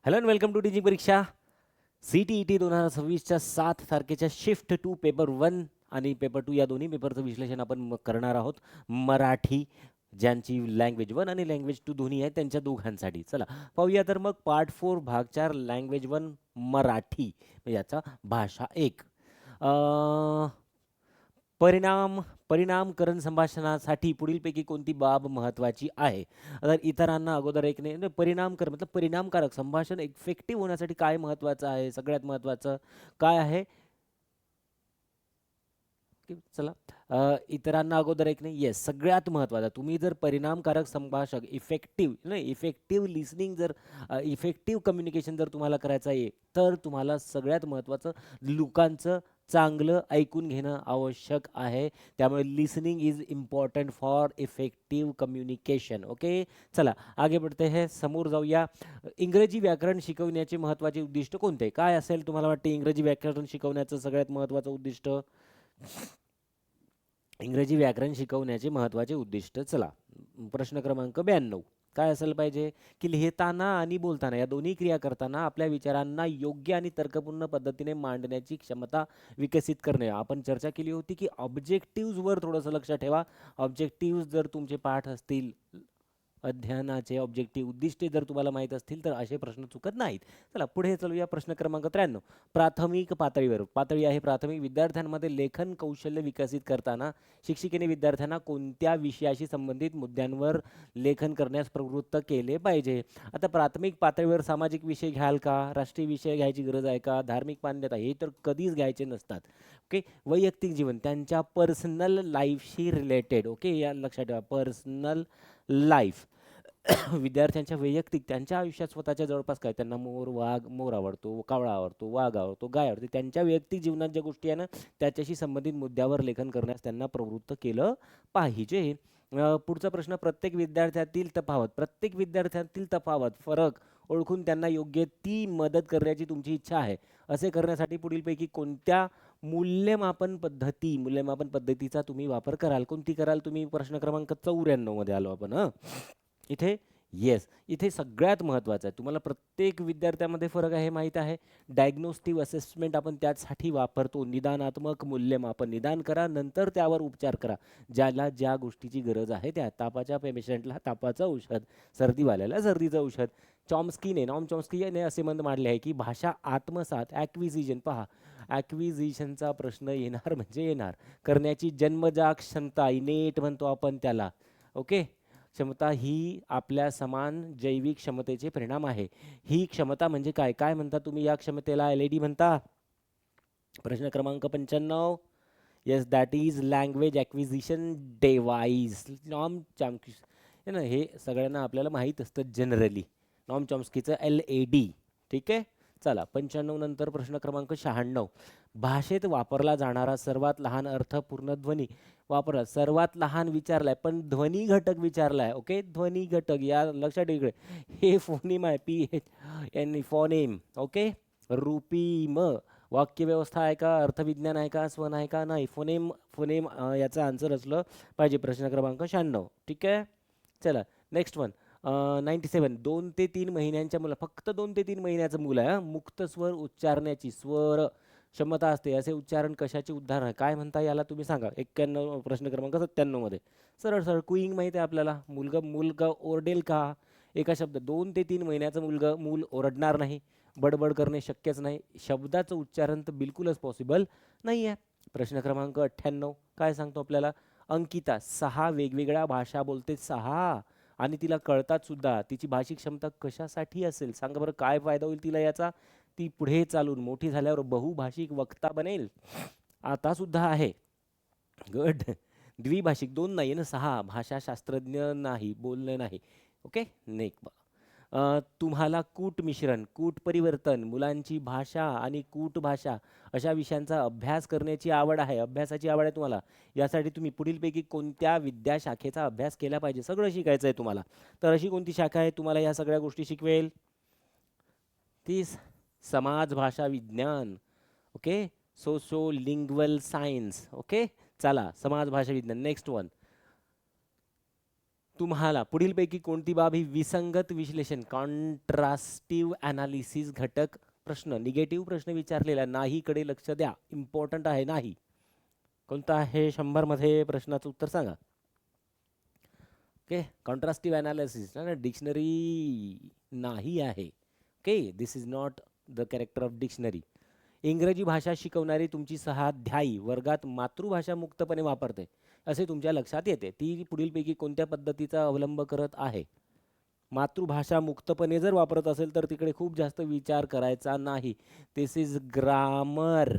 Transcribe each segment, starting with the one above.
Hello and welcome to teaching Pariksha CTET 2026च्या 7 तारखेच्या shift 2 paper 1 आणि पेपर 2 या दोन्ही पेपरचं विश्लेषण आपण करणार आहोत. मराठी ज्यांची लँग्वेज 1 आणि लँग्वेज 2 दोन्ही आहेत त्यांच्या दोघांसाठी. चला पाहूया तर मग पार्ट 4 भाग 4 लँग्वेज 1 मराठी याचा भाषा 1. परिणामकरण संभाषणासाठी पुढीलपैकी कोणती बाब महत्त्वाची आहे? तर इतरांना अगोदर एक नाही परिणामकर मतलब परिणामकारक संभाषण इफेक्टिव्ह होण्यासाठी काय महत्त्वाचं आहे? सगळ्यात महत्त्वाचं काय आहे? चला इतरांना अगोदर एक नाही येस सगळ्यात महत्त्वाचं तुम्ही जर परिणामकारक संभाषक इफेक्टिव्ह नाही इफेक्टिव्ह लिसनिंग जर इफेक्टिव्ह कम्युनिकेशन जर तुम्हाला करायचं आहे तर तुम्हाला सगळ्यात महत्त्वाचं लोकांचं चांगलं ऐकून घेणं आवश्यक आहे. त्यामुळे listening is important for effective communication. Okay चला आगे बढ़ते हैं. समोर जाऊया. इंग्रजी व्याकरण शिकवण्याचे महत्त्वाचे उद्दिष्ट कोणते? काय असेल तुम्हाला वाटते इंग्रजी व्याकरण शिकवण्याचं सगळ्यात महत्त्वाचं उद्दिष्ट? इंग्रजी व्याकरण शिकवण्याचे महत्त्वाचे उद्दिष्ट. चला प्रश्न क्रमांक 92 काय असायला पाहिजे की लिहिताना आणि बोलताना या दोन्ही क्रिया करताना आपल्या विचारांना योग्य आणि तर्कपूर्ण पद्धतीने मांडण्याची क्षमता विकसित करणे. आपण चर्चा केली होती की ऑब्जेक्टिव्हजवर थोडंसं लक्ष ठेवा. ऑब्जेक्टिव्ह जर तुमचे पाठ असतील अध्ययनाचे ऑब्जेक्टिव्ह उद्दिष्टे जर तुम्हाला माहीत असतील तर असे प्रश्न चुकत नाहीत. चला पुढे चलूया. प्रश्न क्रमांक 93 प्राथमिक पातळीवर पातळी आहे प्राथमिक विद्यार्थ्यांमध्ये लेखन कौशल्य विकसित करताना शिक्षिकेने विद्यार्थ्यांना कोणत्या विषयाशी संबंधित मुद्द्यांवर लेखन करण्यास प्रवृत्त केले पाहिजे? आता प्राथमिक पातळीवर सामाजिक विषय घ्याल का? राष्ट्रीय विषय घ्यायची गरज आहे का? धार्मिक मान्यता हे तर कधीच घ्यायचे नसतात. ओके वैयक्तिक जीवन त्यांच्या पर्सनल लाईफशी रिलेटेड. ओके या लक्षात ठेवा पर्सनल लाईफ विद्यार्थ्यांच्या वैयक्तिक त्यांच्या आयुष्यात स्वतःच्या जवळपास काय त्यांना मोर आवडतो, कावळा आवडतो, वाघ आवडतो, गाय आवडते त्यांच्या वैयक्तिक जीवनात ज्या गोष्टी आहे ना त्याच्याशी संबंधित मुद्द्यावर लेखन करण्यास त्यांना प्रवृत्त केलं पाहिजे. पुढचा प्रश्न प्रत्येक विद्यार्थ्यातील तफावत फरक ओळखून त्यांना योग्य ती मदत करण्याची तुमची इच्छा आहे असे करण्यासाठी पुढीलपैकी कोणत्या मूल्यमापन पद्धतीचा तुम्ही वापर कराल? कोणती कराल तुम्ही? प्रश्न क्रमांक 94 मध्ये आलो आपण. इथे येस इथे सगळ्यात महत्त्वाचं आहे तुम्हाला प्रत्येक विद्यार्थ्यामध्ये फरक आहे माहीत आहे. डायग्नोस्टिक असेसमेंट आपण त्यासाठी वापरतो. निदानात्मक मूल्यमापन निदान करा नंतर त्यावर उपचार करा. ज्याला ज्या गोष्टीची गरज आहे त्या तापाच्या पेशंटला तापाचं औषध, सर्दीवाल्याला सर्दीचं औषध. नॉम चॉम्स्कीने असे मत मांडले आहे की भाषा आत्मसात ॲक्विजिशन पहा ॲक्विजिशनचा प्रश्न येणार म्हणजे येणार करण्याची जन्मजात क्षमता इनेट म्हणतो आपण त्याला. ओके क्षमता ही आपल्या समान जैविक क्षमतेचे परिणाम आहे. ही क्षमता म्हणजे काय काय म्हणता तुम्ही या क्षमतेला? LED म्हणता. प्रश्न क्रमांक 95 yes that is language acquisition device. Noam Chomsky ना हे सगळ्यांना आपल्याला माहीत असतं जनरली. नॉम चॉम्स्कीचं LED. ठीक आहे चला 95 नंतर प्रश्न क्रमांक 96 भाषेत वापरला जाणारा सर्वात लहान अर्थपूर्ण ध्वनी वापरा. सर्वात लहान विचारलाय पण ध्वनी घटक विचारलाय. ओके ध्वनी घटक या लक्षात इकडे हे फोनेम आहे PH फोनेम. ओके रूपीम वाक्य व्यवस्था आहे का? अर्थविज्ञान आहे का? स्वन आहे का? नाही फोनेम फोनेम याचा आन्सर असलं पाहिजे. प्रश्न क्रमांक 96. ठीक आहे चला नेक्स्ट वन 97 2 ते 3 महिन्यांच्या मुला फक्त 2 ते 3 महिन्याचं मूल आहे. मुक्त स्वर उच्चारण्याची स्वर क्षमता असते असे उच्चारण कशाचे उदाहरण काय म्हणता याला तुम्ही सांगा. 91 प्रश्न क्रमांक 97 मध्ये सरळ सरळ कुईंग माहिती आहे आपल्याला. मुलगा ओरडेल का? एका शब्द 2 ते 3 महिन्याचं मूल ओरडणार नाही. बडबड करणे शक्यच नाही. शब्दाचं उच्चारण तर बिलकुलच पॉसिबल नाही आहे. प्रश्न क्रमांक 98 काय सांगतो आपल्याला? अंकिता 6 वेगवेगळ्या भाषा बोलते. 6 आणि तिला कळतात सुद्धा. तिची भाषिक क्षमता कशासाठी असेल सांगा बरं? काय फायदा होईल तिला याचा? ती पुढे चालून मोठी झाल्यावर बहुभाषिक वक्ता बनेल. आता सुद्धा आहे. गुड. द्विभाषिक 2 नाही ना 6 भाषाशास्त्रज्ञ नाही बोलणे नाही. ओके नेक तुम्हाला कूट मिश्रण कूट परिवर्तन मुलांची भाषा आणि कूट भाषा अशा विषयांचा अभ्यास करण्याची आवड आहे. अभ्यासाची आवड आहे तुम्हाला. यासाठी तुम्ही पुढीलपैकी कोणत्या विद्याशाखेचा अभ्यास केला पाहिजे? सगळं शिकायचं आहे तुम्हाला. तर अशी कोणती शाखा आहे तुम्हाला या सगळ्या गोष्टी शिकवेल? ती समाज भाषा विज्ञान. Okay socio lingual science. Okay चला समाज भाषा विज्ञान. नेक्स्ट वन तुम्हाला पुढीलपैकी कोणती बाब ही विसंगत विश्लेषण कॉन्ट्रास्टिव्ह अनालिसिस घटक प्रश्न निगेटिव्ह प्रश्न विचारलेला नाही कडे लक्ष द्या, इम्पॉर्टंट आहे. नाही कोणता आहे 100 मध्ये प्रश्नाचं उत्तर सांगा. ओके, कॉन्ट्रास्टिव्ह अनालिसिस ना डिक्शनरी नाही आहे. Okay, this is not the character of dictionary. इंग्रजी भाषा शिकवणारी तुमची सहाध्यायी वर्गात मातृभाषा मुक्तपणे वापरते असे तुमच्या लक्षात येते. ती पुढीलपैकी कोणत्या पद्धतीचा अवलंब करत आहे? मातृभाषा मुक्तपणे जर वापरत असेल तर तिकडे खूप जास्त विचार करायचा नाही. दिस इज ग्रामर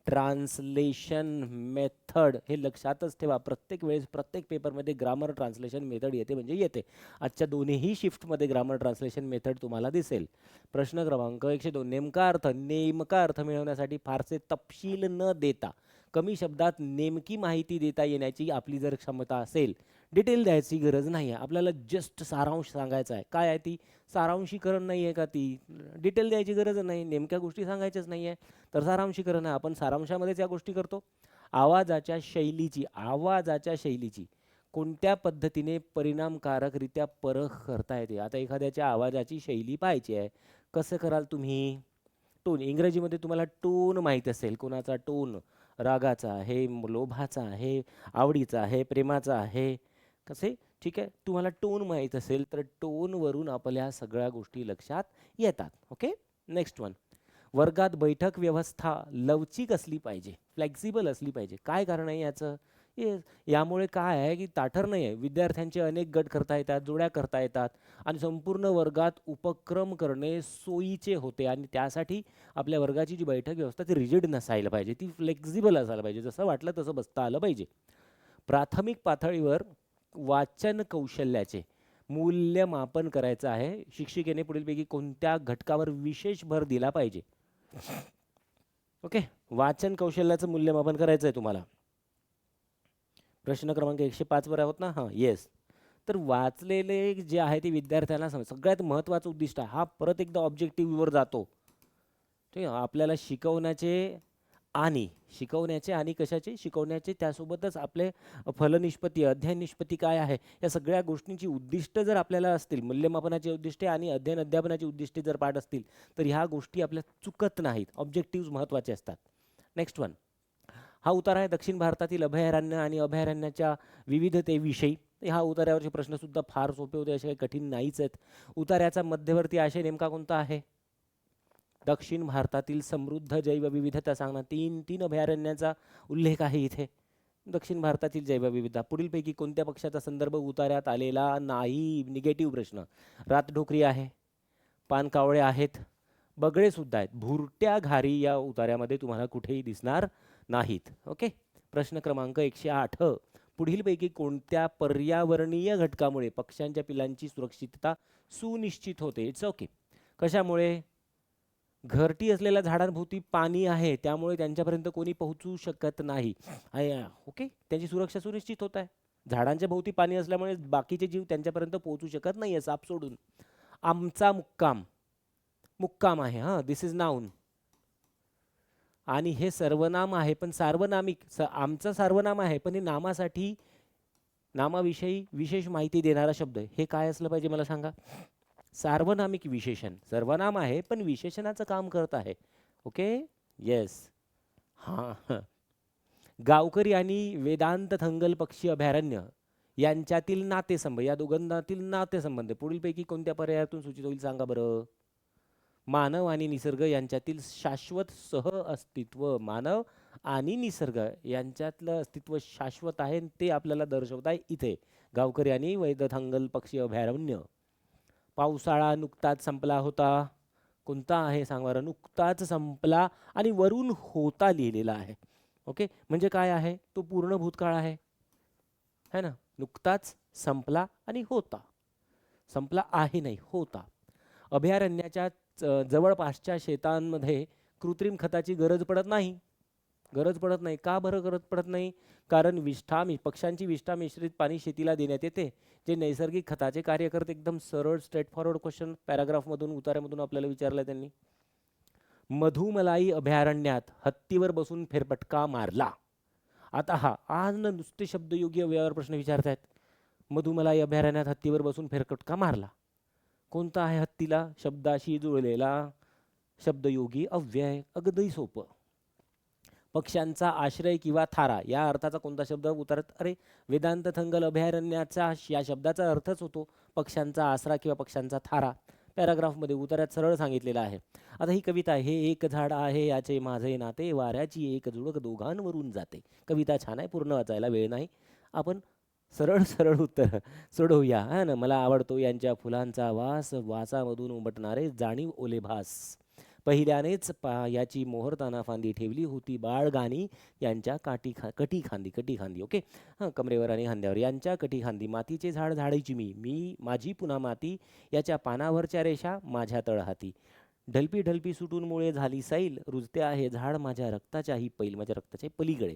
ट्रान्सलेशन मेथड, हे लक्षातच ठेवा. प्रत्येक वेळेस प्रत्येक पेपरमध्ये ग्रामर ट्रान्सलेशन मेथड येते म्हणजे येते. आजच्या दोन्हीही शिफ्टमध्ये ग्रामर ट्रान्सलेशन मेथड तुम्हाला दिसेल. प्रश्न क्रमांक 102, नेमका अर्थ मिळवण्यासाठी फारसे तपशील न देता कमी शब्दात नेमकी माहिती देता येण्याची आपली जर क्षमता असेल, डिटेल द्यायची गरज नाही आहे, आपल्याला जस्ट सारांश सांगायचा आहे. काय आहे ती सारांशीकरण नाही आहे का? ती डिटेल द्यायची गरज नाही, नेमक्या गोष्टी सांगायच्याच नाही आहे तर सारांशीकरण आहे. आपण सारांशामध्येच या गोष्टी करतो. आवाजाच्या शैलीची कोणत्या पद्धतीने परिणामकारकरित्या परख करता येते? आता एखाद्याच्या आवाजाची शैली पाहायची आहे, कसं कराल तुम्ही? टोन, इंग्रजीमध्ये तुम्हाला टोन माहीत असेल. कोणाचा टोन? रागाचा आहे, लोभाचा आहे, आवडीचा आहे, प्रेमाचा आहे, कसे? ठीक आहे, तुम्हाला टोन माहीत असेल तर टोनवरून आपल्या सगळ्या गोष्टी लक्षात येतात. Okay, next one. वर्गात बैठक व्यवस्था लवचिक असली पाहिजे, फ्लेक्झिबल असली पाहिजे. काय कारण आहे याचं? यामुळे काय आहे की ताठर नाही आहे, विद्यार्थ्यांचे अनेक गट करता येतात, जोड्या करता येतात आणि संपूर्ण वर्गात उपक्रम करणे सोयीचे होते. आणि त्यासाठी आपल्या वर्गाची जी बैठक व्यवस्था ती रिजिड नसायला पाहिजे, ती फ्लेक्झिबल असायला पाहिजे, जसं वाटलं तसं बसता आलं पाहिजे. प्राथमिक पातळीवर वाचन कौशल्याचे मूल्यमापन करायचं आहे. शिक्षिकेने पुढीलपैकी कोणत्या घटकावर विशेष भर दिला पाहिजे? ओके, वाचन कौशल्याचं मूल्यमापन करायचं आहे तुम्हाला. प्रश्न क्रमांक 105 वर आहोत ना? हां, येस. तर वाचलेले जे आहे ते विद्यार्थ्यांना सगळ्यात महत्त्वाचं उद्दिष्ट आहे. हा परत एकदा ऑब्जेक्टिव्हवर जातो. ठीक आहे, आपल्याला शिकवण्याचे आणि कशाचे? शिकवण्याचे, त्यासोबतच आपले फलनिष्पत्ती, अध्ययन निष्पत्ती काय आहे, या सगळ्या गोष्टींची उद्दिष्ट जर आपल्याला असतील, मूल्यमापनाची उद्दिष्टे आणि अध्ययन अध्यापनाची उद्दिष्टे जर पाठ असतील तर ह्या गोष्टी आपल्या चुकत नाहीत. ऑब्जेक्टिव्ह महत्त्वाचे असतात. Next one. हा उतारा आहे दक्षिण भारतातील अभयारण्य आणि अभयारण्याच्या विविधतेविषयी. ह्या उतार्यावरचे प्रश्नसुद्धा फार सोपे होते, असे काही कठीण नाहीच आहेत. उतार्याचा मध्यवर्ती आशय नेमका कोणता आहे? दक्षिण भारतातील समृद्ध जैवविविधता सांगणार. तीन अभयारण्यांचा उल्लेख आहे इथे. दक्षिण भारतातील जैवविविधता. पुढीलपैकी कोणत्या पक्षाचा संदर्भ उतार्यात आलेला नाही? निगेटिव्ह प्रश्न. रातडोकरी आहे, पानकावळे आहेत, बगळे सुद्धा आहेत. भुरट्या घारी या उतार्यामध्ये तुम्हाला कुठेही दिसणार नाहीत. ओके, प्रश्न क्रमांक 108. पुढीलपैकी कोणत्या पर्यावरणीय घटकामुळे पक्ष्यांच्या पिलांची सुरक्षितता सुनिश्चित होते? It's okay. कशामुळे? घरटी असलेल्या झाडांभोवती पाणी आहे, त्यामुळे त्यांच्यापर्यंत कोणी पोहोचू शकत नाही. ओके, त्यांची सुरक्षा सुनिश्चित होत आहे. झाडांच्या भोवती पाणी असल्यामुळे बाकीचे जीव त्यांच्यापर्यंत पोहोचू शकत नाही आहे, साप सोडून. आमचा मुक्काम आहे. हां, दिस इज नाऊन आणि हे सर्वनाम आहे, पण सार्वनामिक. आमचं सार्वनाम आहे पण हे नामाविषयी विशेष माहिती देणारा शब्द आहे. हे काय असलं पाहिजे मला सांगा? सार्वनामिक विशेषण. सर्वनाम आहे पण विशेषणाचं काम करत आहे. Okay, yes. हां, गावकरी आणि वेदांत थंगल पक्षी अभयारण्य यांच्यातील नातेसंबंध, या दोघांनातील नातेसंबंध पुढीलपैकी कोणत्या पर्यायातून सूचित होईल सांगा बरं? मानव आणि निसर्ग यांच्यातील शाश्वत सह अस्तित्व. मानव आणि निसर्ग यांच्यातलं अस्तित्व शाश्वत आहे, ते आपल्याला दर्शवत आहे इथे. गावकरी आणि वैदथंगल पक्षी अभयारण्य. पावसाळा नुकताच संपला होता. कोणता आहे सांग बरं? नुकताच संपला आणि वरून होता लिहिलेला आहे. ओके, म्हणजे काय आहे? तो पूर्ण भूतकाळ आहे, है ना? नुकताच संपला आणि होता. संपला आहे नाही, होता. अभयारण्याच्या जवळपासच्या शेतांमध्ये कृत्रिम खताची गरज पडत नाही. का बरं गरज पडत नाही? कारण पक्ष्यांची विष्ठा मिश्रित पाणी शेतीला देण्यात येते, जे नैसर्गिक खताचे कार्य करते. एकदम सरळ स्ट्रेट फॉरवर्ड क्वेश्चन पॅराग्राफमधून, उतार्यामधून आपल्याला विचारला त्यांनी. मधुमलाई अभयारण्यात हत्तीवर बसून फेरफटका मारला. आता आज ना नुसते शब्दयोगी अवयवावर प्रश्न विचारतायत. मधुमलाई अभयारण्यात हत्तीवर बसून फेरफटका मारला. कोणता आहे हत्तीला शब्दाशी जुळलेला शब्दयोगी अव्यय? अगदी सोपं. पक्ष्यांचा आश्रय किंवा थारा या अर्थाचा कोणता शब्द उतरत? अरे, वेदांत थंगल अभयारण्याचा या शब्दाचा अर्थच होतो पक्ष्यांचा आसरा किंवा पक्ष्यांचा थारा. पॅराग्राफमध्ये उतार्यात सरळ सांगितलेलं आहे. आता ही कविता आहे. हे एक झाड आहे याचे माझे नाते, वाऱ्याची एक झुळक दोघांवरून जाते. कविता छान आहे, पूर्ण वाचायला वेळ नाही. आपण सरळ सरळ उत्तर सोडवूया. हा ना. मला आवडतो यांच्या फुलांचा वास, वासामधून उमटणारे जाणीव ओले भास. पहिल्यानेच याची मोहरताना फांदी ठेवली होती बाळगाणी यांच्या कटी खांदी. ओके. हां, कमरेवर आणि खांद्यावर यांच्या कटी खांदी. मातीचे झाड झाडायची मी माझी पुन्हा माती, याच्या पानावरच्या रेषा माझ्या तळहाती. ढलपी ढलपी सुटून मुळे झाली सैल, रुजते आहे झाड माझ्या रक्ताच्याही पैल, माझ्या रक्ताच्या पलीकडे.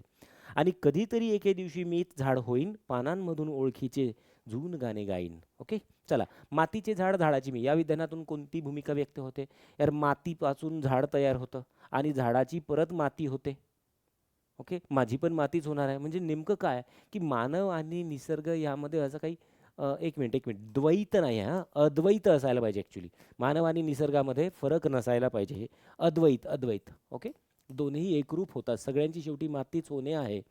आणि कधीतरी एके दिवशी मीच झाड होईन, पानांमधून ओळखीचे जून गाणे गाईन. ओके. चला, मातीचे झाड झाडाची मी या विधानातून कोणती भूमिका व्यक्त होते? यार, मातीपासून झाड तयार होतं आणि झाडाची परत माती होते. ओके. माझी पण मातीच होणार आहे. म्हणजे नेमकं काय की मानव आणि निसर्ग यामध्ये असं काही एक मिनिट द्वैत नाही आहे. अद्वैत असायला पाहिजे. ॲक्च्युली मानव आणि निसर्गामध्ये फरक नसायला पाहिजे. अद्वैत. ओके. दोन्ही एकरूप होतात. सगळ्यांची शेवटी मातीच होणे आहे.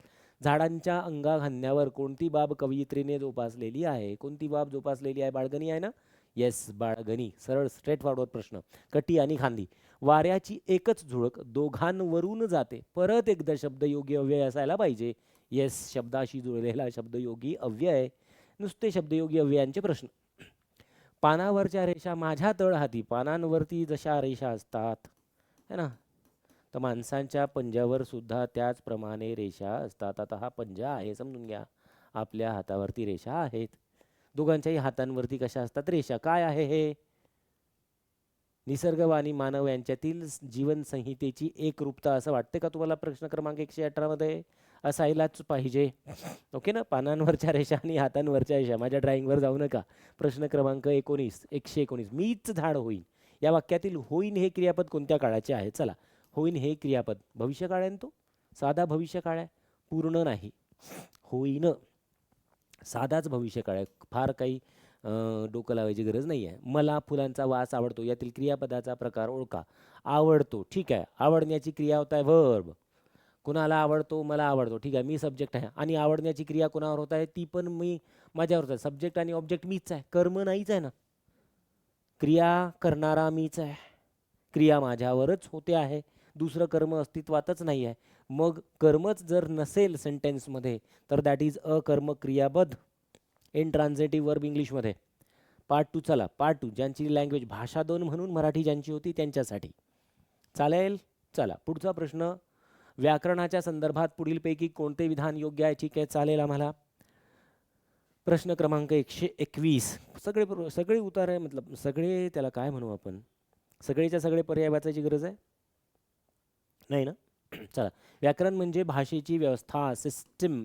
झाडांच्या अंगाखांद्यावर कोणती बाब कवयित्रीने जोपासलेली आहे? कोणती बाब जोपासलेली आहे? बाळगणी आहे ना? येस, बाळगणी. सरळ स्ट्रेट फॉरवर्ड प्रश्न. कटी आणि खांदी. वाऱ्याची एकच झुळक दोघांवरून जाते. परत एकदा शब्दयोगी अव्यय असायला पाहिजे. येस, शब्दाशी जुळलेला शब्दयोगी अव्यय. नुसते शब्दयोगी अव्ययांचे प्रश्न. पानावरच्या रेषा माझ्या तळहाती. पानांवरती जशा रेषा असतात है ना, तर माणसांच्या पंजावर सुद्धा त्याचप्रमाणे रेषा असतात. आता हा पंजा आहे समजून घ्या. आपल्या हातावरती रेषा आहेत. दोघांच्याही हातांवरती कशा असतात? रेषा. काय आहे हे? निसर्ग आणि मानव यांच्यातील जीवनसंहितेची एकरूपता. असं वाटते का तुम्हाला? प्रश्न क्रमांक 118 मध्ये असायलाच पाहिजे. ओके ना. पानांवरच्या रेषा आणि हातांवरच्या रेषा. माझ्या ड्रॉइंगवर जाऊ नका. प्रश्न क्रमांक 119. मीच झाड होईन या वाक्यातील होईन हे क्रियापद कोणत्या काळाचे आहे? चला, होईन हे क्रियापद भविष्यकाळ आहे. तो साधा भविष्यकाळ आहे, पूर्ण नाही. होईन साधाच भविष्यकाळ आहे. फार काही डोकं लावायची गरज नाही आहे. मला फुलांचा वास आवडतो यातील क्रियापदाचा प्रकार ओळखा. आवडतो. ठीक आहे. आवडण्याची क्रिया होत आहे वर्ब. कुणाला आवडतो? मला आवडतो. ठीक आहे, मी सब्जेक्ट आहे. आणि आवडण्याची क्रिया कोणावर होत आहे? ती पण मी माझ्यावर आहे. सब्जेक्ट आणि ऑब्जेक्ट मीच आहे. कर्म नाहीच आहे ना. क्रिया करणारा मीच आहे. क्रिया माझ्यावरच होते आहे. दुसरं कर्म अस्तित्वातच नाही आहे. मग कर्मच जर नसेल सेंटेन्समध्ये तर दॅट इज अ कर्म क्रियाबद्ध. इंट्रान्झिटिव्ह वर्ब इंग्लिशमध्ये. पार्ट 2. चला, पार्ट 2. ज्यांची लँग्वेज भाषा 2 म्हणून मराठी ज्यांची होती त्यांच्यासाठी. चालेल. चला, पुढचा प्रश्न. व्याकरणाच्या संदर्भात पुढीलपैकी कोणते विधान योग्य आहे? ठीक आहे, चालेल आम्हाला. प्रश्न क्रमांक 121. सगळे उतार आहे, मतलब सगळे, त्याला काय म्हणू आपण? सगळेच्या सगळे पर्याय वाचायची गरज आहे नाही ना? चला, व्याकरण म्हणजे भाषेची व्यवस्था, सिस्टीम,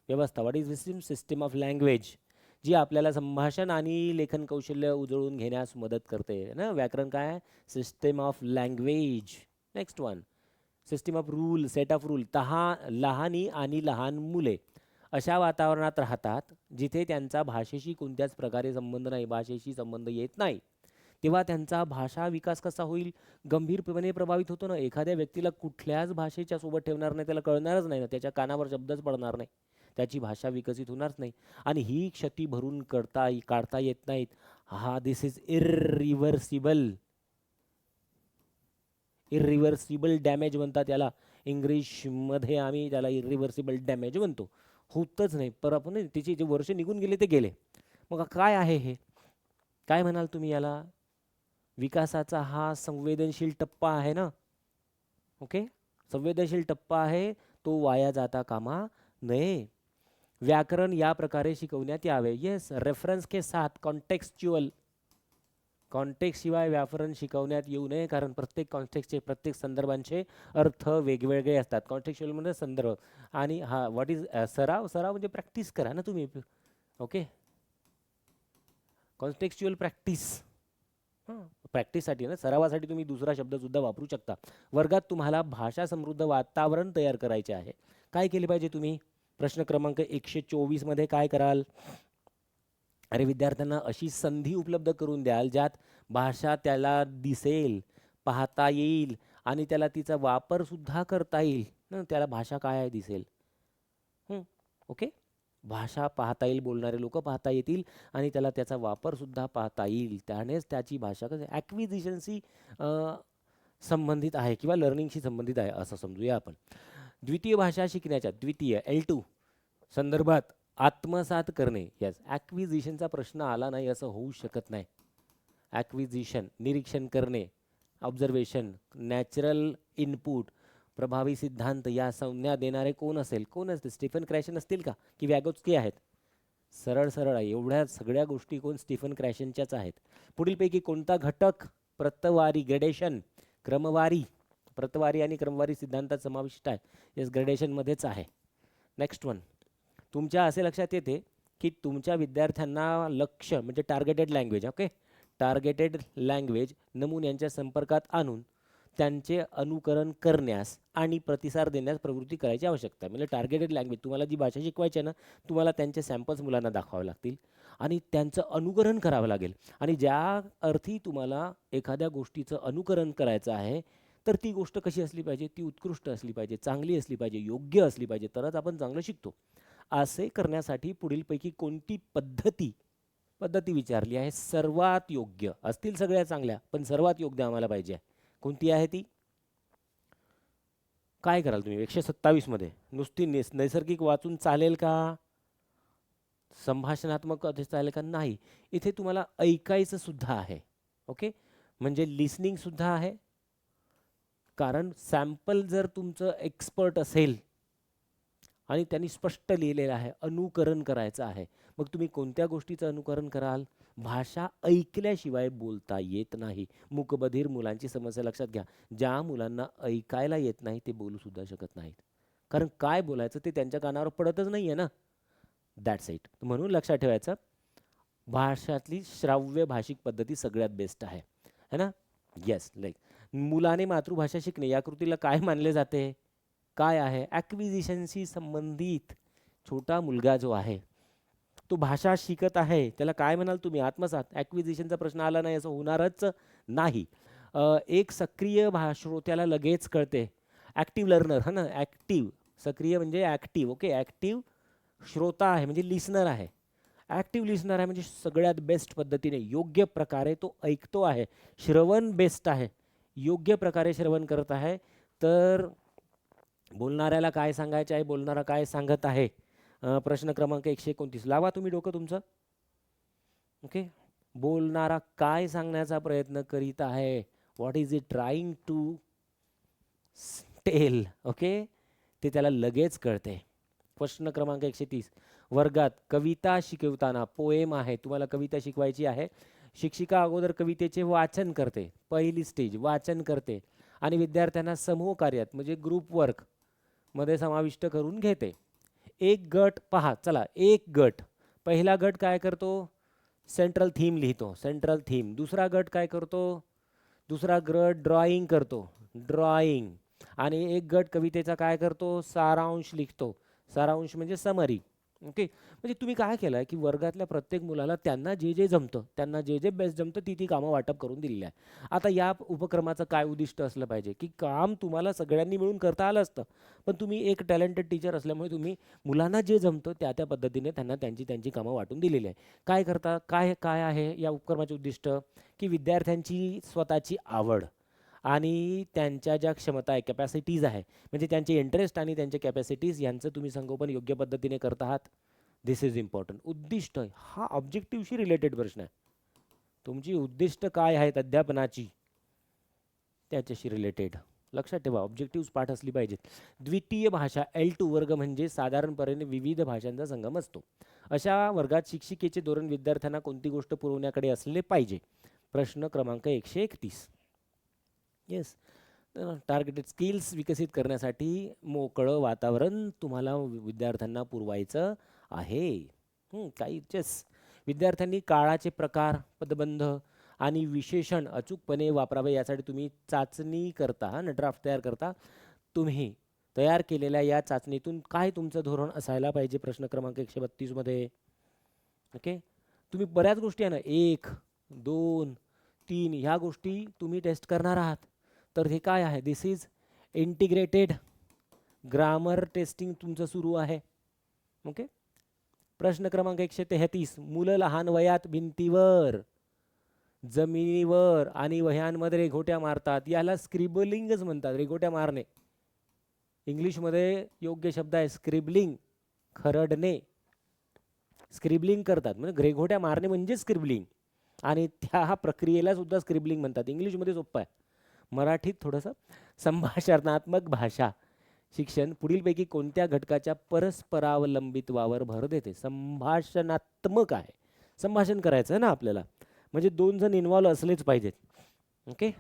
व्यवस्था. What is system of language, जी आपल्याला संभाषण आणि लेखन कौशल्य उजळून घेण्यास मदत करते ना. व्याकरण काय आहे? System of language. Next one, system of rule, set of rule. लहानी आणि लहान मुले अशा वातावरणात राहतात जिथे त्यांचा भाषेशी कोणत्याच प्रकारे संबंध नाही, भाषेशी संबंध येत नाही. तेव्हा त्यांचा भाषा विकास कसा होईल? गंभीरपणे प्रभावित होतो ना. एखाद्या व्यक्तीला कुठल्याच भाषेच्या सोबत ठेवणार नाही, त्याला कळणारच नाही ना, त्याच्या कानावर शब्दच पडणार नाही, त्याची भाषा विकसित होणारच नाही. आणि ही क्षती भरून काढता येत नाहीत. दिस इज इरिव्हर्सिबल डॅमेज म्हणतात याला. इंग्लिशमध्ये आम्ही त्याला इरिव्हर्सिबल डॅमेज म्हणतो. होतच नाही. पर आपण त्याचे जे वर्ष निघून गेले ते गेले. मग काय आहे हे? काय म्हणाल तुम्ही याला? विकासाचा हा संवेदनशील टप्पा आहे ना. ओके, संवेदनशील टप्पा आहे, तो वाया जाता कामा नये. व्याकरण या प्रकारे शिकवण्यात यावे. येस, रेफरन्स के साथ कॉन्टेक्स्चुअल. कॉन्टेक्स्ट शिवाय व्याकरण शिकवण्यात येऊ नये, कारण प्रत्येक कॉन्टेक्स्टचे, प्रत्येक संदर्भांचे अर्थ वेगवेगळे असतात. कॉन्टेक्स्चुअल म्हणजे संदर्भ. आणि व्हॉट इज सराव म्हणजे प्रॅक्टिस करा ना तुम्ही. Okay, contextual practice. प्रॅक्टिससाठी ना, सरावासाठी तुम्ही दुसरा शब्दसुद्धा वापरू शकता. वर्गात तुम्हाला भाषा समृद्ध वातावरण तयार करायचे आहे. काय केले पाहिजे तुम्ही? प्रश्न क्रमांक 124 मध्ये काय कराल? अरे विद्यार्थ्यांना अशी संधी उपलब्ध करून द्याल ज्यात भाषा त्याला दिसेल, पाहता येईल आणि त्याला तिचा वापर सुद्धा करता येईल. त्याला भाषा काय आहे दिसेल. ओके. भाषा पाहता येईल, बोलणारे लोक पाहता येतील आणि त्याला त्याचा वापर सुद्धा पाहता येईल. त्यानेच त्याची भाषा कसं ॲक्विजिशनशी संबंधित आहे किंवा लर्निंगशी संबंधित आहे असं समजूया आपण. द्वितीय भाषा शिकण्याच्या द्वितीय L2 संदर्भात आत्मसात करणे. यस, ॲक्विजिशनचा प्रश्न आला नाही असं होऊ शकत नाही. ॲक्विजिशन निरीक्षण करणे, ऑब्झर्वेशन, नॅचरल इनपुट, प्रभावी सिद्धांत या संज्ञा देणारे कोण असेल? कोण असते? स्टीफन क्रॅशन असतील का की वॅगोत्स्की आहेत? सरळ सरळ आहे. एवढ्या सगळ्या गोष्टी कोण? स्टीफन क्रॅशनच्याच आहेत. पुढीलपैकी कोणता घटक प्रतवारी ग्रेडेशन क्रमवारी प्रतवारी आणि क्रमवारी सिद्धांतात समाविष्ट आहे? येस, ग्रेडेशनमध्येच आहे. नेक्स्ट वन, तुमच्या असे लक्षात येते की तुमच्या विद्यार्थ्यांना लक्ष्य म्हणजे targeted language, okay, targeted language नमुन्यांच्या संपर्कात आणून त्यांचे अनुकरण करण्यास आणि प्रतिसाद देण्यास प्रवृत्ती करायची आवश्यकता आहे. म्हणजे टार्गेटेड लँग्वेज, तुम्हाला जी भाषा शिकवायची आहे ना, तुम्हाला त्यांचे सॅम्पल्स मुलांना दाखवावे लागतील आणि त्यांचं अनुकरण करावं लागेल. आणि ज्या अर्थी तुम्हाला एखाद्या गोष्टीचं अनुकरण करायचं आहे तर ती गोष्ट कशी असली पाहिजे? ती उत्कृष्ट असली पाहिजे, चांगली असली पाहिजे, योग्य असली पाहिजे, तरच आपण चांगलं शिकतो. असे करण्यासाठी पुढीलपैकी कोणती पद्धती विचारली आहे? सर्वात योग्य असतील सगळ्या चांगल्या, पण सर्वात योग्य आम्हाला पाहिजे. कोणती आहे ती? काय कराल तुम्ही 127 मध्ये? नुसती नैसर्गिक वाचून चालेल का? संभाषणात्मक चालेल का? नाही. इथे तुम्हाला ऐकायचं सुद्धा आहे. ओके, म्हणजे लिसनिंग सुद्धा आहे. कारण सॅम्पल जर तुमचं एक्सपर्ट असेल आणि त्यांनी स्पष्ट लिहिलेलं आहे, अनुकरण करायचं आहे, मग तुम्ही कोणत्या गोष्टीचं अनुकरण कराल? भाषा ऐकल्याशिवाय बोलता येत नाही. मूकबधीर मुलांची समस्या लक्षात घ्या. ज्या मुलांना ऐकायला येत नाही ते बोलू सुद्धा शकत नाहीत, कारण काय बोलायचं ते त्यांच्या कानावर पडतच नाही आहे ना. That's it. म्हणून लक्षात ठेवायचं, भाषातली श्राव्य भाषिक पद्धती सगळ्यात बेस्ट आहे, है ना. येस, लाईक मुलाने मातृभाषा शिकणे या कृतीला काय मानले जाते? काय आहे? ॲक्विजिशनशी संबंधित. छोटा मुलगा जो आहे तो भाषा शिकत आहे, त्याला काय म्हणाल तुम्ही? आत्मसात. ॲक्विजिशनचा प्रश्न आला नाही असं होणारच नाही. एक सक्रिय श्रोत्याला लगेच कळते. ॲक्टिव्ह लर्नर, हा ना, ॲक्टिव्ह. सक्रिय म्हणजे ॲक्टिव्ह. ओके, ॲक्टिव्ह श्रोता आहे म्हणजे लिसनर आहे. ॲक्टिव्ह लिसनर आहे म्हणजे सगळ्यात बेस्ट पद्धतीने योग्य प्रकारे तो ऐकतो आहे. श्रवण बेस्ट आहे, योग्य प्रकारे श्रवण करत आहे. तर बोलणाऱ्याला काय सांगायचे आहे, बोलणारा काय सांगत आहे. प्रश्न क्रमांक 129 लावा तुम्ही डोकं तुमचं. ओके, बोलणारा काय सांगण्याचा प्रयत्न करीत आहे? What is it trying to tell? Okay, ते त्याला लगेच कळते. प्रश्न क्रमांक 130, वर्गात कविता शिकवताना, पोएम आहे, तुम्हाला कविता शिकवायची आहे, शिक्षिका अगोदर कवितेचे वाचन करते, पहिली स्टेज वाचन करते आणि विद्यार्थ्यांना समूह कार्यात म्हणजे ग्रुप वर्क मध्ये समाविष्ट करून घेते. एक गट पहा, चला एक गट, पहिला गट काय करतो? सेंट्रल थीम लिहितो, सेंट्रल थीम. दुसरा गट काय करतो? दुसरा गट ड्रॉइंग करतो, ड्रॉइंग. आणि एक गट कवितेचा काय करतो? सारांश लिखतो, सारांश म्हणजे समरी. ओके, म्हणजे तुम्ही काय केलं आहे की वर्गातल्या प्रत्येक मुलाला त्यांना जे जे जमतं, त्यांना जे जे बेस्ट जमतं ती कामं वाटप करून दिलेली आहे. आता या उपक्रमाचं काय उद्दिष्ट असलं पाहिजे की काम तुम्हाला सगळ्यांनी मिळून करता आलं असतं, पण तुम्ही एक टॅलेंटेड टीचर असल्यामुळे तुम्ही मुलांना जे जमतं त्या पद्धतीने त्यांना त्यांची कामं वाटून दिलेली आहे. काय करता? काय काय आहे या उपक्रमाचे उद्दिष्ट? की विद्यार्थ्यांची स्वतःची आवड आणि त्यांच्या ज्या क्षमता आहे, कॅपॅसिटीज आहे, म्हणजे त्यांचे इंटरेस्ट आणि त्यांचे कॅपॅसिटीज यांचं तुम्ही संगोपन योग्य पद्धतीने करत आहात. दिस इज इम्पॉर्टंट. उद्दिष्ट हा ऑब्जेक्टिव्हशी रिलेटेड प्रश्न आहे. तुमची उद्दिष्ट काय आहेत अध्यापनाची त्याच्याशी रिलेटेड. लक्षात ठेवा, ऑब्जेक्टिव्ह पाठ असली पाहिजेत. द्वितीय भाषा L2 वर्ग म्हणजे साधारणपणे विविध भाषांचा संगम असतो. अशा वर्गात शिक्षिकेचे धोरण विद्यार्थ्यांना कोणती गोष्ट पुरवण्याकडे असले पाहिजे? प्रश्न क्रमांक 131. येस, टार्गेटेड स्किल्स विकसित करण्यासाठी मोकळं वातावरण तुम्हाला विद्यार्थ्यांना पुरवायचं आहे. काही विद्यार्थ्यांनी काळाचे प्रकार, पदबंध आणि विशेषण अचूकपणे वापरावे यासाठी तुम्ही चाचणी करता ना, ड्राफ्ट तयार करता. तुम्ही तयार केलेल्या या चाचणीतून काय तुमचं धोरण असायला पाहिजे? प्रश्न क्रमांक 132 मध्ये. ओके, तुम्ही बऱ्याच गोष्टी आहे ना 1, 2, 3 ह्या गोष्टी तुम्ही टेस्ट करणार आहात. तर हे काय आहे? दिस इज इंटिग्रेटेड ग्रामर टेस्टिंग तुमचं सुरू आहे. ओके. प्रश्न क्रमांक 133. मुलं लहान वयात भिंतीवर, जमिनीवर आणि वह्यांमध्ये रेघोट्या मारतात. याला स्क्रिबलिंगच म्हणतात, रेघोट्या मारणे. इंग्लिशमध्ये योग्य शब्द आहे स्क्रिबलिंग, खरडणे. स्क्रिबलिंग करतात म्हणजे रेघोट्या मारणे म्हणजे स्क्रिबलिंग, आणि त्या प्रक्रियेला सुद्धा स्क्रिबलिंग म्हणतात. इंग्लिशमध्ये सोपं आहे, मराठीत थोडंसं. संभाषणात्मक भाषा शिक्षण पुढीलपैकी कोणत्या घटकाच्या परस्परावलंबित्वावर भर देते? संभाषणात्मक आहे, संभाषण करायचं आहे ना आपल्याला, म्हणजे 2 जण इन्व्हॉल्व असलेच पाहिजेत. ओके.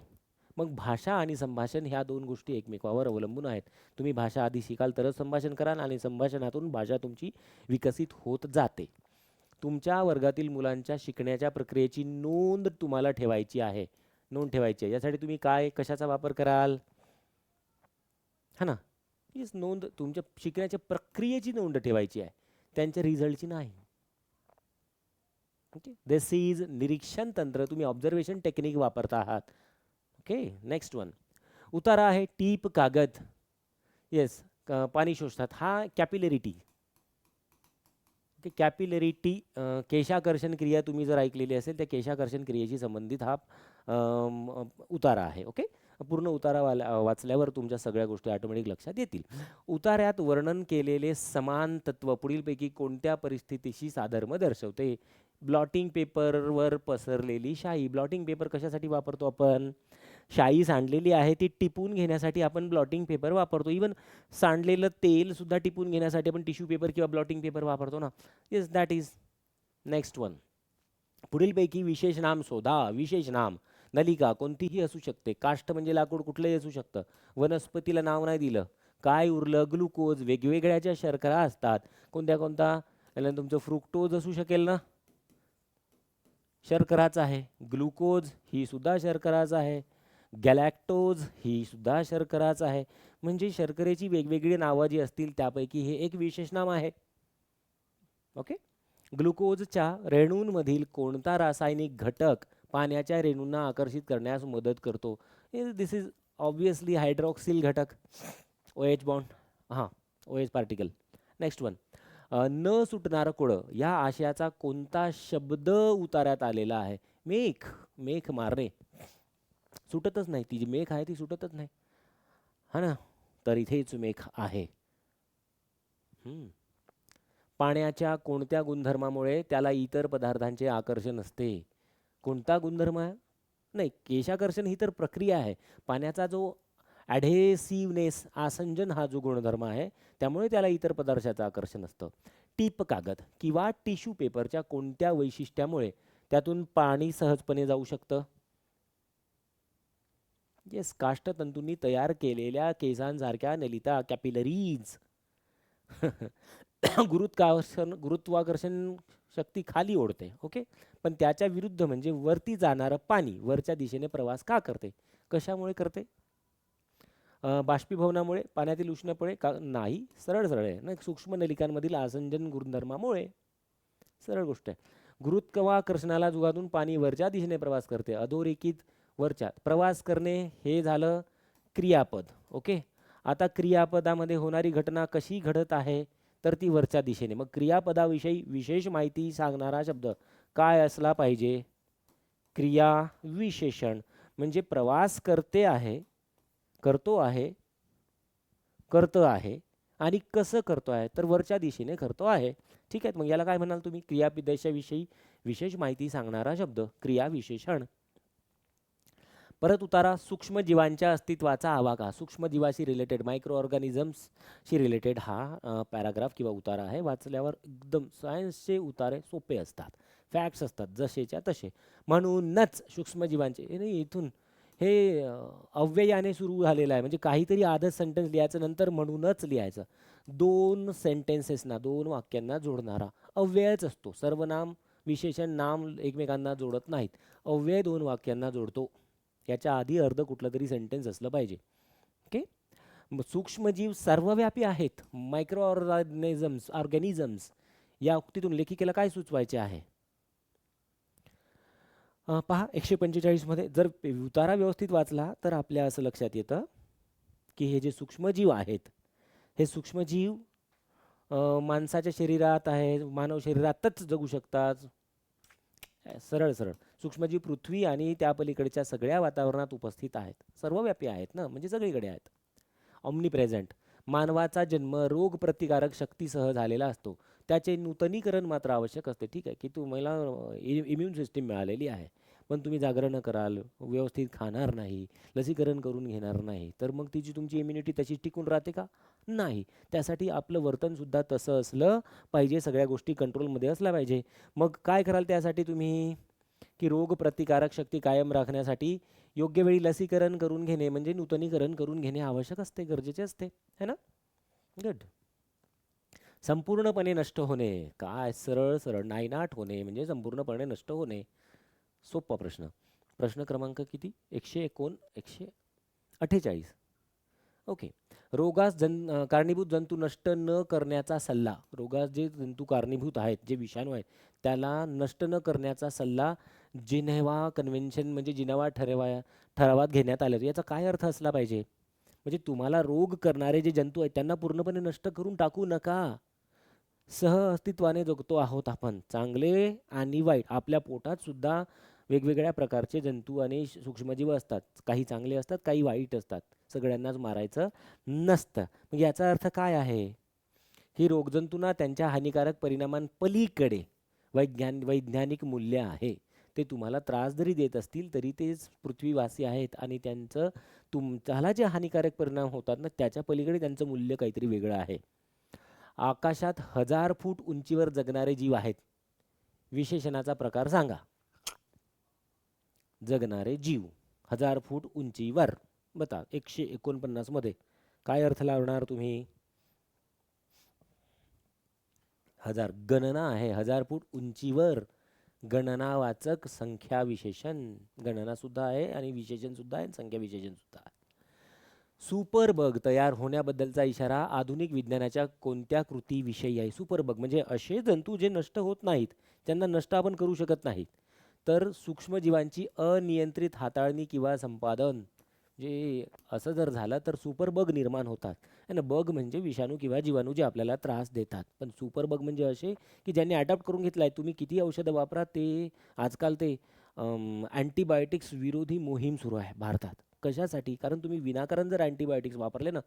मग भाषा आणि संभाषण ह्या 2 गोष्टी एकमेकावर अवलंबून आहेत. तुम्ही भाषा आधी शिकाल तरच संभाषण कराल, आणि संभाषणातून भाषा तुमची विकसित होत जाते. तुमच्या वर्गातील मुलांच्या शिकण्याच्या प्रक्रियेची नोंद तुम्हाला ठेवायची आहे, नोंद ठेवायची आहे. यासाठी तुम्ही काय कशाचा वापर कराल? हा ना, हीच नोंद. तुमच्या शिकण्याच्या प्रक्रियेची नोंद ठेवायची आहे, त्यांच्या रिझल्टची नाही. ओके. दिस इज निरीक्षण तंत्र, तुम्ही ऑब्झर्वेशन टेक्निक वापरता आहात. ओके. Next one. उतारा आहे टीप कागद. येस, पाणी शोषतात. हा कॅपिलरिटी. ओके. कॅपिलरिटी केशाकर्षण क्रिया तुम्ही जर ऐकलेली असेल, त्या केशाकर्षण क्रियेशी संबंधित हा उतारा आहे. ओके. पूर्ण उतारा वाचल्यावर तुमच्या सगळ्या गोष्टी ऑटोमॅटिक लक्षात येतील. उतार्यात वर्णन केलेले समान तत्व पुढीलपैकी कोणत्या परिस्थितीशी साधर्म्य दर्शवते? ब्लॉटिंग पेपरवर पसरलेली शाई. ब्लॉटिंग पेपर कशासाठी वापरतो आपण? शाई सांडलेली आहे ती टिपून घेण्यासाठी आपण ब्लॉटिंग पेपर वापरतो. इवन सांडलेलं तेल सुद्धा टिपून घेण्यासाठी आपण टिश्यू पेपर किंवा ब्लॉटिंग पेपर वापरतो ना. Yes, that is. Next one. पुढीलपैकी विशेष नाम शोधा. विशेष नाम. नलिका कोणतीही असू शकते. काष्ठ म्हणजे लाकूड कुठलंही असू शकतं. वनस्पतीला नाव नाही दिलं. काय उरलं? ग्लुकोज. वेगवेगळ्या ज्या शर्करा असतात, कोणत्या कोणता? तुमचं फ्रुक्टोज असू शकेल ना, शर्कराच आहे. ग्लुकोज ही सुद्धा शर्कराच आहे. गॅलॅक्टोज ही सुद्धा शर्कराच आहे. म्हणजे शर्करेची वेगवेगळी नावं जी असतील त्यापैकी हे एक विशेष नाम आहे. ओके. ग्लुकोजच्या रेणूंमधील कोणता रासायनिक घटक पाण्याच्या रेणूंना आकर्षित करण्यास मदत करतो? दिस इज ऑब्वियसली हायड्रॉक्सिल घटक, OH बॉन्ड. हां, OH पार्टिकल. Next one. न सुटणारं कोळं या आशयाचा कोणता शब्द उतार्यात आलेला आहे? मेख. मेख मारणे. सुटतच नाही, ती जी मेख आहे ती सुटतच नाही, हा ना. तर इथेच मेख आहे. पाण्याच्या कोणत्या गुणधर्मामुळे त्याला इतर पदार्थांचे आकर्षण असते? कोणता गुणधर्म आहे? नाही, केशाकर्षण ही तर प्रक्रिया आहे. पाण्याचा जो ॲढेसिव्हनेस, आसंजन हा जो गुणधर्म आहे, त्यामुळे त्याला इतर पदार्थाचं आकर्षण असतं. टीप कागद किंवा टिश्यू पेपरच्या कोणत्या वैशिष्ट्यामुळे त्यातून पाणी सहजपणे जाऊ शकतं? येस, काष्ठतंतूंनी तयार केलेल्या केसांसारख्या नलिता, कॅपिलरीज. गुरुत्वाकर्षण शक्ती खाली ओढते. ओके. पण त्याच्या विरुद्ध म्हणजे वरती जाणारं पाणी वरच्या दिशेने प्रवास का करते? कशामुळे करते? बाष्पीभवनामुळे, पाण्यातील उष्णपणे का? नाही, सरळ सरळ आहे ना, सूक्ष्म नलिकांमधील आसंजन गुणधर्मामुळे. सरळ गोष्ट आहे. गुरुत्वाकर्षणाला जुगातून पाणी वरच्या दिशेने प्रवास करते. अधोरेखित वरच्या. प्रवास करणे हे झालं क्रियापद. ओके. आता क्रियापदामध्ये होणारी घटना कशी घडत आहे, तर ती वरच्या दिशेने. मग क्रियापदाविषयी विशेष माहिती सांगणारा शब्द काय असला पाहिजे? क्रिया विशेषण. म्हणजे प्रवास करते आहे, करतो आहे, करतं आहे, आणि कसं करतो आहे, तर वरच्या दिशेने करतो आहे. ठीक आहे. मग याला काय म्हणाल तुम्ही? क्रियापदाविषयी विशेष माहिती सांगणारा शब्द, क्रिया विशेषण. परत उतारा. सूक्ष्मजीवांच्या अस्तित्वाचा आवाका. सूक्ष्मजीवाशी रिलेटेड, मायक्रो ऑर्गॅनिझम्सशी रिलेटेड हा पॅराग्राफ किंवा उतारा आहे. वाचल्यावर एकदम सायन्सचे उतारे सोपे असतात, फॅक्ट्स असतात जसेच्या तसे. म्हणूनच सूक्ष्मजीवांचे इथून हे अव्ययाने सुरू झालेलं आहे. म्हणजे काहीतरी आधच सेंटेन्स लिहायचं, नंतर म्हणूनच लिहायचं. 2 सेंटेन्सेसना, 2 वाक्यांना जोडणारा अव्ययच असतो. सर्वनाम विशेषण नाम एकमेकांना जोडत नाहीत. अव्यय 2 वाक्यांना जोडतो. याच्या आधी अर्ध कुठलं तरी सेंटेन्स असलं पाहिजे. ओके. सूक्ष्मजीव सर्वव्यापी आहेत. मायक्रो ऑर्गॅनिझम्स या उक्तीतून लेखिकेला काय सुचवायचे आहे? पहा 145 मध्ये जर उतारा व्यवस्थित वाचला तर आपल्या असं लक्षात येतं की हे जे सूक्ष्मजीव आहेत, हे सूक्ष्मजीव माणसाच्या शरीरात आहे, मानव शरीरातच जगू शकतात. सरळ सरळ सूक्ष्मजीव पृथ्वी आणि त्या पलीकडच्या सगळ्या वातावरणात उपस्थित आहेत, सर्वव्यापी आहेत ना, म्हणजे सगळीकडे आहेत. Omni present. मानवाचा जन्म रोग प्रतिकारक शक्तीसह झालेला असतो. त्याचे नूतनीकरण मात्र आवश्यक असते. ठीक आहे की तुम्हाला इम्युन सिस्टीम मिळालेली आहे, पण तुम्ही जागरण कराल, व्यवस्थित खाणार नाही, लसीकरण करून घेणार नाही, तर मग तिची तुमची इम्युनिटी तशी टिकून राहते का? नाही. त्यासाठी आपलं वर्तनसुद्धा तसं असलं पाहिजे, सगळ्या गोष्टी कंट्रोलमध्ये असल्या पाहिजे. मग काय कराल त्यासाठी तुम्ही? की रोग प्रतिकारक शक्ती कायम राखण्यासाठी योग्य वेळी लसीकरण करून घेणे म्हणजे नूतनीकरण करून घेणे आवश्यक असते, गरजेचे असते, है ना? गुड. संपूर्णपणे नष्ट होणे, काय सरळ सरळ. नायनाट होणे म्हणजे संपूर्णपणे नष्ट होणे. सोपा प्रश्न. प्रश्न क्रमांक किती? 148. ओके. रोगास कारणीभूत जंतू नष्ट न करण्याचा सल्ला. रोगास जे जंतू कारणीभूत आहेत, जे विषाणू आहेत, त्याला नष्ट न करण्याचा सल्ला जिनेव्हा कन्व्हेन्शन म्हणजे जिनेव्हा ठरावात घेण्यात आले. याचा काय अर्थ असला पाहिजे? म्हणजे तुम्हाला रोग करणारे जे जंतू आहेत त्यांना पूर्णपणे नष्ट करून टाकू नका. सहअस्तित्वाने जगतो आहोत आपण, चांगले आणि वाईट. आपल्या पोटात सुद्धा वेगवेगळ्या प्रकारचे जंतू आणि सूक्ष्मजीव असतात. काही चांगले असतात, काही वाईट असतात. सगळ्यांनाच मारायचं नसतं. मग याचा अर्थ काय आहे? ही रोगजंतूंना त्यांच्या हानिकारक परिणामांपलीकडे वैज्ञानिक मूल्य आहे. ते तुम्हाला त्रास जरी देत असतील तरी ते पृथ्वीवासी आहेत आणि त्यांचं तुमच्याला जे हानिकारक परिणाम होतात ना, त्याच्या पलीकडे त्यांचं मूल्य काहीतरी वेगळं आहे. आकाशात 1000 फूट उंचीवर जगणारे जीव आहेत. विशेषणाचा प्रकार सांगा. जगणारे जीव 1000 फूट उंचीवर. बता 149 मध्ये काय अर्थ लावणार तुम्ही? 1000 गणना आहे, 1000 फूट उंचीवर. गणनावाचक संख्या विशेषण. गणना सुद्धा आहे आणि विशेषण सुद्धा आहे, संख्या विशेषण सुद्धा आहे. सुपरबग तयार होण्याबद्दलचा इशारा आधुनिक विज्ञानाच्या कोणत्या कृतीविषयी आहे? सुपरबग म्हणजे असे जंतू जे नष्ट होत नाहीत, ज्यांना नष्ट आपण करू शकत नाहीत. तर सूक्ष्मजीवांची अनियंत्रित हाताळणी किंवा संपादन. जे असं जर झालं तर सुपरबग निर्माण होतात. आणि बग म्हणजे विषाणू किंवा जीवाणू जे आपल्याला त्रास देतात. पण सुपरबग म्हणजे असे की ज्यांनी अडॉप्ट करून घेतला आहे. तुम्ही किती औषधं वापरा, ते आजकाल ते अँटीबायोटिक्स विरोधी मोहीम सुरू आहे भारतात. कशासाठी? कारण तुम्ही विनाकारण जर अँटीबायोटिक्स वापरले ना,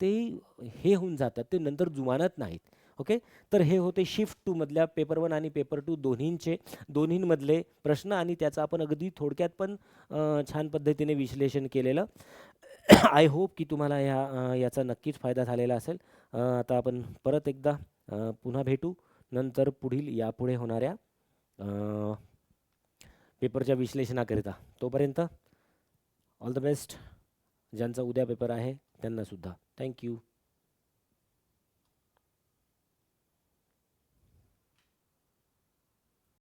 ते हे होऊन जातात, ते नंतर जुमानत नाहीत. ओके. तर हे होते शिफ्ट 2 मधल्या पेपर 1 आणि पेपर 2 दोन्हींमधले प्रश्न आणि त्याचं आपण अगदी थोडक्यात पण छान पद्धतीने विश्लेषण केलेलं. आय होप की तुम्हाला याचा नक्कीच फायदा झालेला असेल. आता आपण परत एकदा पुन्हा भेटू नंतर पुढील यापुढे होणाऱ्या पेपरच्या विश्लेषणाकरिता. तोपर्यंत ऑल द बेस्ट. ज्यांचा उद्या पेपर आहे त्यांना सुद्धा. थँक्यू.